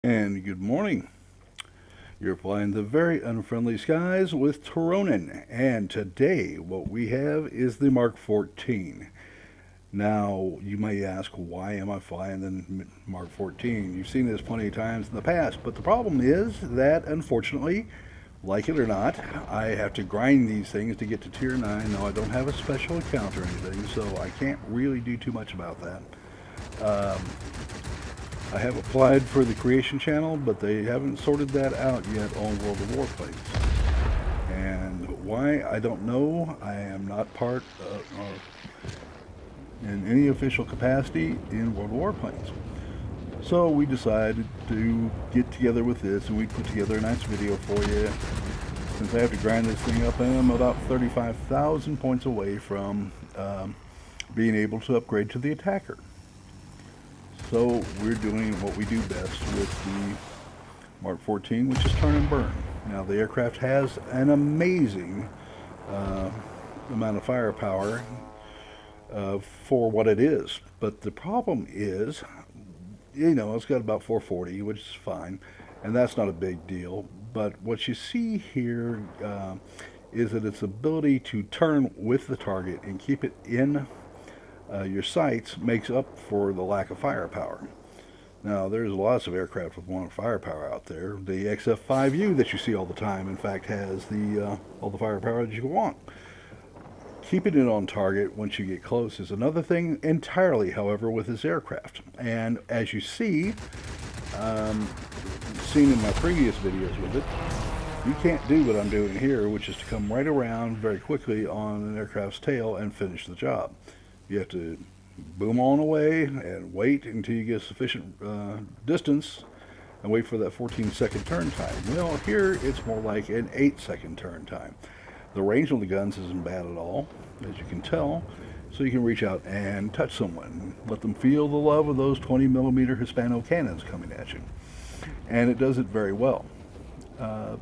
And good morning. You're flying the very unfriendly skies with Tironan, and today what we have is the Mark 14. Now, you may ask, why am I flying the Mark 14? You've seen this plenty of times in the past, but the problem is that, unfortunately, like it or not, I have to grind these things to get to Tier 9. No, I don't have a special account or anything, so I can't really do too much about that. Um, I have applied for the creation channel, but they haven't sorted that out yet on World of Warplanes. And why, I don't know. I am not part in any official capacity in World of Warplanes. So we decided to get together with this, and we put together a nice video for you. Since I have to grind this thing up, I'm about 35,000 points away from being able to upgrade to the attacker. So we're doing what we do best with the Mark 14, which is turn and burn. Now the aircraft has an amazing amount of firepower for what it is. But the problem is, it's got about 440, which is fine, and that's not a big deal. But what you see here is that its ability to turn with the target and keep it in your sights makes up for the lack of firepower. Now, there's lots of aircraft with more firepower out there. The XIV that you see all the time, in fact, has all the firepower that you want. Keeping it on target once you get close is another thing entirely, however, with this aircraft. And as you see, seen in my previous videos with it, you can't do what I'm doing here, which is to come right around very quickly on an aircraft's tail and finish the job. You have to boom on away and wait until you get sufficient distance and wait for that 14-second turn time. Well, here it's more like an 8-second turn time. The range on the guns isn't bad at all, as you can tell, so you can reach out and touch someone, let them feel the love of those 20mm Hispano cannons coming at you. And it does it very well. Now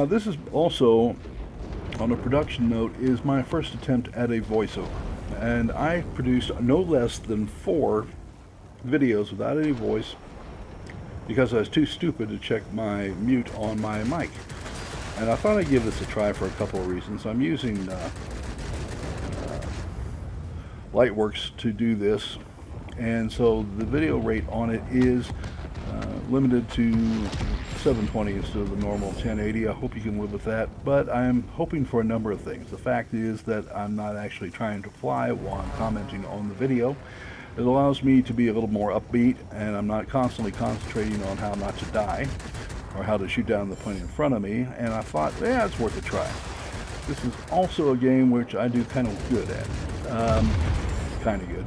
this is also, on a production note, is my first attempt at a voiceover. And I produced no less than 4 videos without any voice because I was too stupid to check my mute on my mic. And I thought I'd give this a try for a couple of reasons. I'm using Lightworks to do this, and so the video rate on it is limited to 720 instead of the normal 1080. I hope you can live with that, but I'm hoping for a number of things. The fact is that I'm not actually trying to fly while I'm commenting on the video. It allows me to be a little more upbeat, and I'm not constantly concentrating on how not to die or how to shoot down the plane in front of me, and I thought, yeah, it's worth a try. This is also a game which I do kind of good at. Kind of good.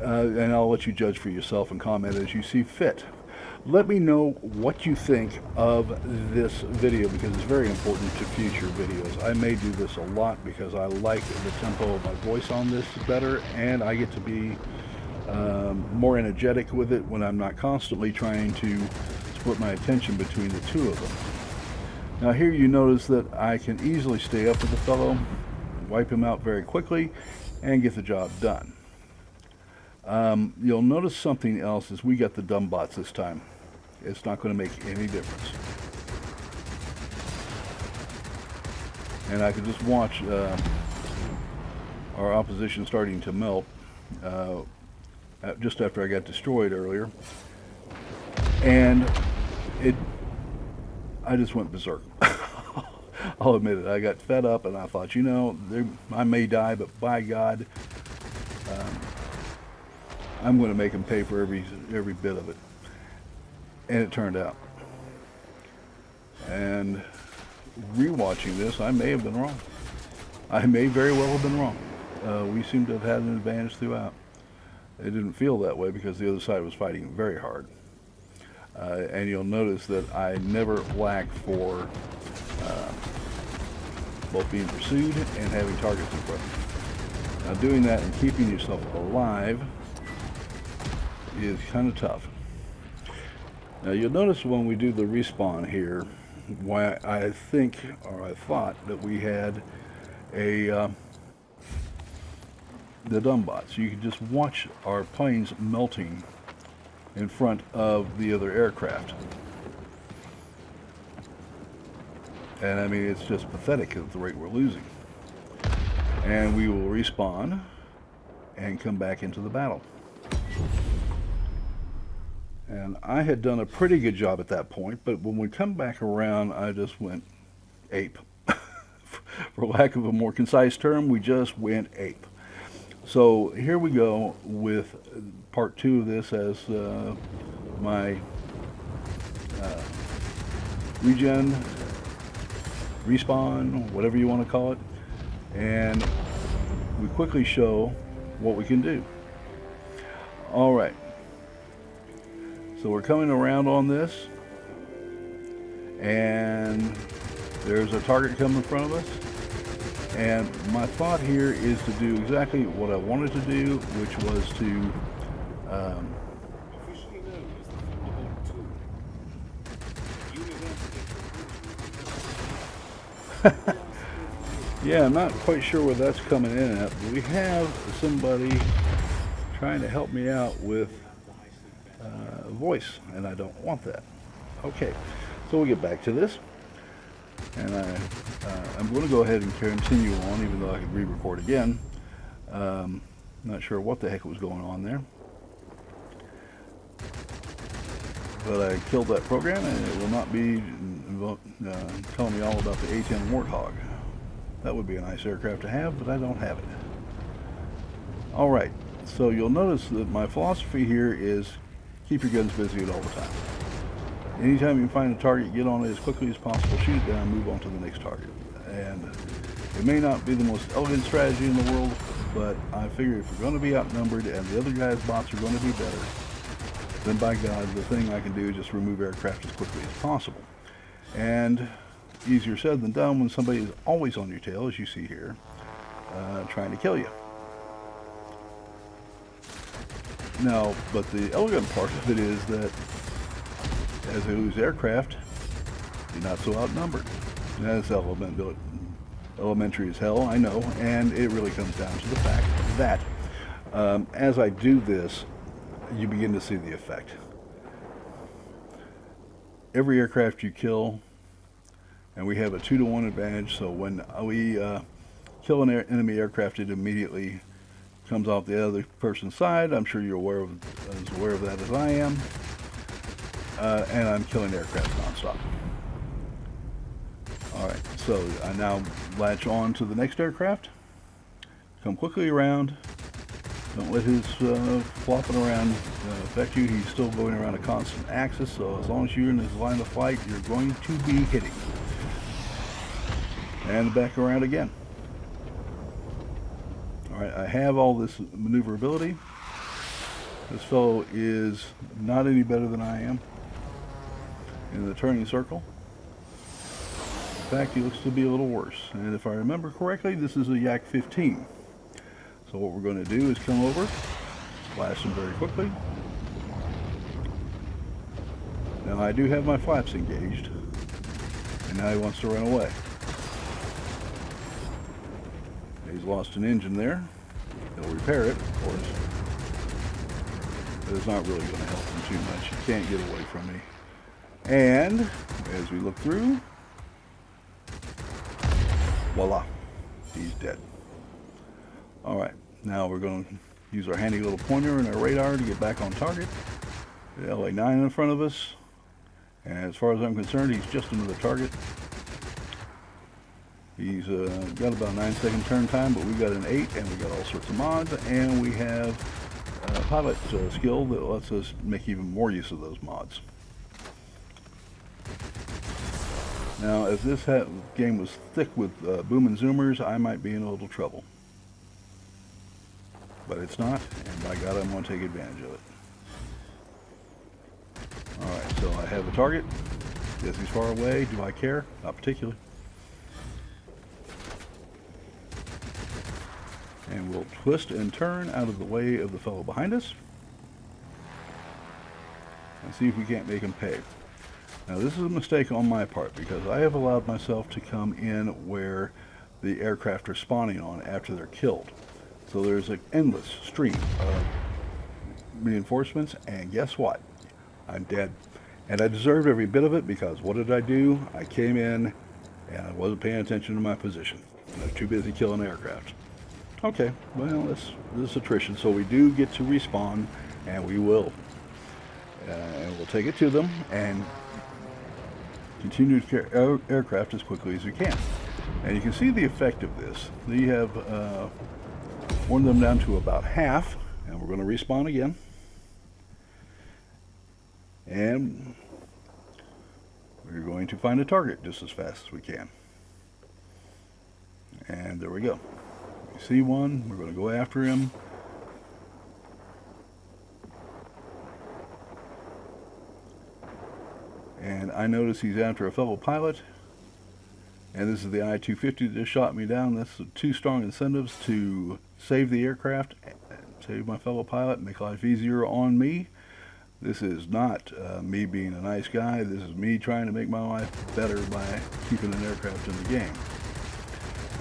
And I'll let you judge for yourself and comment as you see fit. Let me know what you think of this video, because it's very important to future videos. I may do this a lot because I like the tempo of my voice on this better, and I get to be more energetic with it when I'm not constantly trying to split my attention between the two of them. Now here you notice that I can easily stay up with the fellow, wipe him out very quickly, and get the job done. You'll notice something else is we got the dumb bots this time. It's not going to make any difference. And I could just watch our opposition starting to melt just after I got destroyed earlier. And I just went berserk. I'll admit it. I got fed up and I thought, I may die, but by God, I'm going to make them pay for every bit of it. And it turned out. And rewatching this, I may have been wrong. I may very well have been wrong. We seem to have had an advantage throughout. It didn't feel that way because the other side was fighting very hard. And you'll notice that I never lack for both being pursued and having targets in front of me. Now doing that and keeping yourself alive is kind of tough. Now you'll notice when we do the respawn here, why I think, or I thought, that we had the dumb bots. You can just watch our planes melting in front of the other aircraft. And I mean, it's just pathetic at the rate we're losing. And we will respawn and come back into the battle. And I had done a pretty good job at that point, but when we come back around, I just went ape. For lack of a more concise term, we just went ape. So here we go with part 2 of this as my regen, respawn, whatever you want to call it. And we quickly show what we can do. All right. So we're coming around on this, and there's a target coming in front of us. And my thought here is to do exactly what I wanted to do, which was to yeah, I'm not quite sure where that's coming in at, but we have somebody trying to help me out with voice, and I don't want that. Okay, so we'll get back to this, and I'm going to go ahead and continue on, even though I could re-record again. Not sure what the heck was going on there, but I killed that program, and it will not be telling me all about the A-10 Warthog. That would be a nice aircraft to have, but I don't have it. Alright, so you'll notice that my philosophy here is keep your guns busy at all the time. Anytime you find a target, get on it as quickly as possible, shoot it down, move on to the next target. And it may not be the most elegant strategy in the world, but I figure if we're going to be outnumbered and the other guy's bots are going to be better, then by God, the thing I can do is just remove aircraft as quickly as possible. And easier said than done when somebody is always on your tail, as you see here, trying to kill you. Now, but the elegant part of it is that as they lose aircraft, you're not so outnumbered. That's elementary as hell, I know, and it really comes down to the fact that as I do this, you begin to see the effect. Every aircraft you kill, and we have a 2-to-1 advantage, so when we kill an enemy aircraft, it immediately comes off the other person's side. I'm sure you're as aware of that as I am. And I'm killing aircraft non-stop. Alright, so I now latch on to the next aircraft. Come quickly around. Don't let his flopping around affect you. He's still going around a constant axis, so as long as you're in his line of flight, you're going to be hitting. And back around again. Alright, I have all this maneuverability. This fellow is not any better than I am in the turning circle. In fact, he looks to be a little worse. And if I remember correctly, this is a XIV. So what we're going to do is come over, blast him very quickly. Now I do have my flaps engaged, and now he wants to run away. He's lost an engine there. He'll repair it, of course. But it's not really going to help him too much. He can't get away from me. And as we look through, voila, he's dead. Alright, now we're going to use our handy little pointer and our radar to get back on target. The LA-9 in front of us. And as far as I'm concerned, he's just another target. He's got about a 9-second turn time, but we've got an 8, and we've got all sorts of mods, and we have a pilot skill that lets us make even more use of those mods. Now, if this game was thick with boom and zoomers, I might be in a little trouble. But it's not, and by God, I'm going to take advantage of it. Alright, so I have a target. Yes, he's far away. Do I care? Not particularly. And we'll twist and turn out of the way of the fellow behind us. And see if we can't make him pay. Now this is a mistake on my part because I have allowed myself to come in where the aircraft are spawning on after they're killed. So there's an endless stream of reinforcements, and guess what? I'm dead. And I deserved every bit of it, because what did I do? I came in and I wasn't paying attention to my position. I was too busy killing aircraft. Okay, well, this is attrition, so we do get to respawn, and we will. And we'll take it to them and continue to carry aircraft as quickly as we can. And you can see the effect of this. We have worn them down to about half, and we're going to respawn again. And we're going to find a target just as fast as we can. And there we go. We see one, we're going to go after him. And I notice he's after a fellow pilot. And this is the I-250 that just shot me down. That's 2 strong incentives to save the aircraft, save my fellow pilot, make life easier on me. This is not me being a nice guy. This is me trying to make my life better by keeping an aircraft in the game.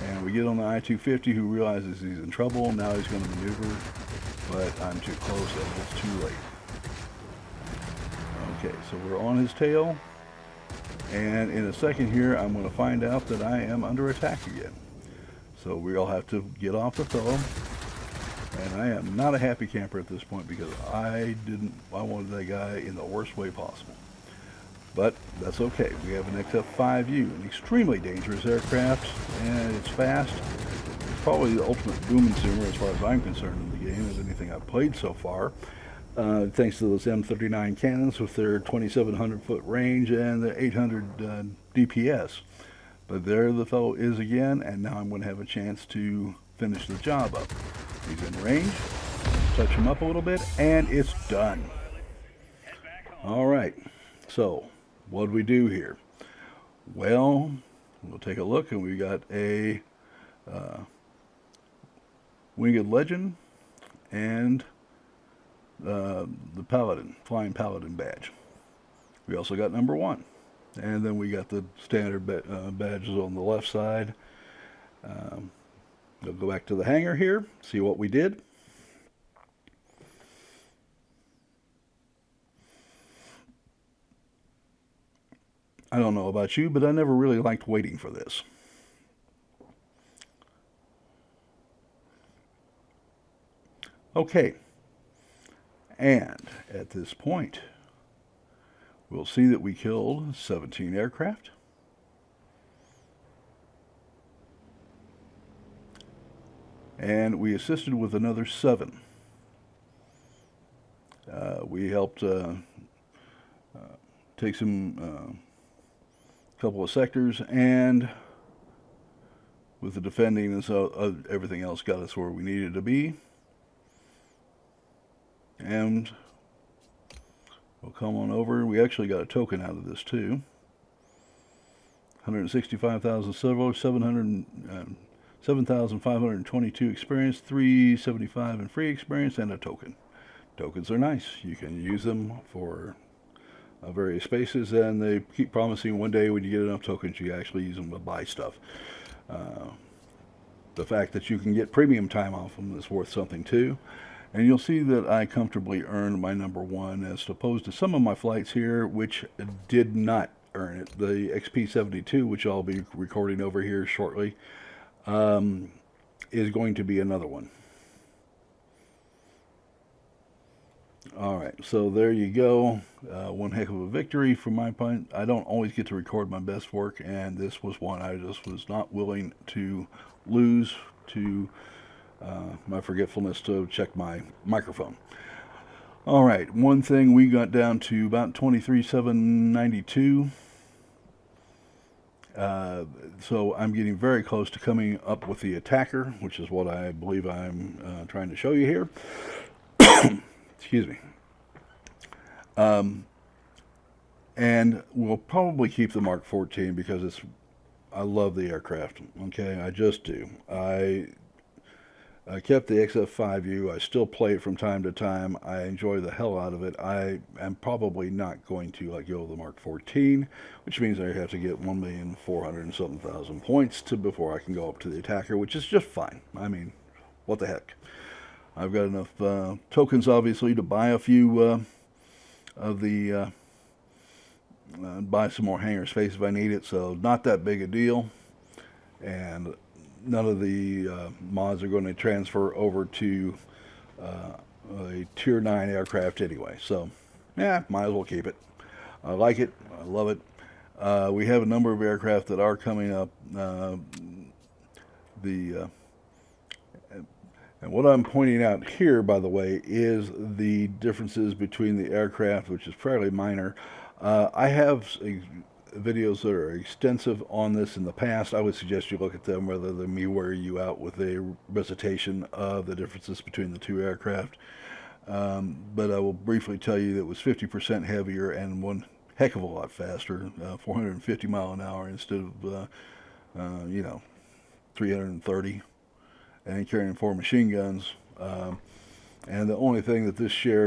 And we get on the I-250, who realizes he's in trouble. Now he's going to maneuver, but I'm too close and it's too late. Okay, so we're on his tail. And in a second here, I'm going to find out that I am under attack again. So we'll have to get off the fellow. And I am not a happy camper at this point, because I wanted that guy in the worst way possible. But that's okay. We have an XIV, an extremely dangerous aircraft, and it's fast. It's probably the ultimate boom consumer as far as I'm concerned in the game, as anything I've played so far. Thanks to those M39 cannons with their 2,700 foot range and the 800 DPS. But there the fellow is again, and now I'm going to have a chance to finish the job up. He's in range, touch him up a little bit, and it's done. Alright, so what do we do here? Well, we'll take a look, and we got a Winged Legend and the Paladin, Flying Paladin badge. We also got number 1. And then we got the standard badges on the left side. We'll go back to the hangar here, see what we did. I don't know about you, but I never really liked waiting for this. Okay. And at this point, we'll see that we killed 17 aircraft. And we assisted with another 7. We helped take some couple of sectors, and with the defending and so everything else got us where we needed to be. And we'll come on over. We actually got a token out of this too. 165,000 silver, 7,522 experience, 375 in free experience, and a token. Tokens are nice. You can use them for various spaces, and they keep promising one day when you get enough tokens, you actually use them to buy stuff. The fact that you can get premium time off them is worth something too. And you'll see that I comfortably earned my number 1, as opposed to some of my flights here, which did not earn it. The XP72, which I'll be recording over here shortly, is going to be another one. Alright, so there you go. One heck of a victory from my point. I don't always get to record my best work, and this was one I just was not willing to lose to my forgetfulness to check my microphone. Alright, one thing, we got down to about 23,792. So I'm getting very close to coming up with the attacker, which is what I believe I'm trying to show you here. Excuse me. And we'll probably keep the Mark 14 because I love the aircraft. Okay, I just do. I kept the XIV. I still play it from time to time. I enjoy the hell out of it. I am probably not going to let go of the Mark 14, which means I have to get 1,400,000 points before I can go up to the attacker, which is just fine. I mean, what the heck. I've got enough tokens, obviously, to buy a few of the buy some more hangar space if I need it, so not that big a deal. And none of the mods are going to transfer over to a Tier 9 aircraft anyway, so yeah, might as well keep it. I like it, I love it. We have a number of aircraft that are coming up. And what I'm pointing out here, by the way, is the differences between the aircraft, which is fairly minor. I have videos that are extensive on this in the past. I would suggest you look at them rather than me wear you out with a recitation of the differences between the two aircraft. But I will briefly tell you that it was 50% heavier and one heck of a lot faster, 450 mile an hour instead of, 330, and carrying 4 machine guns. And the only thing that this shared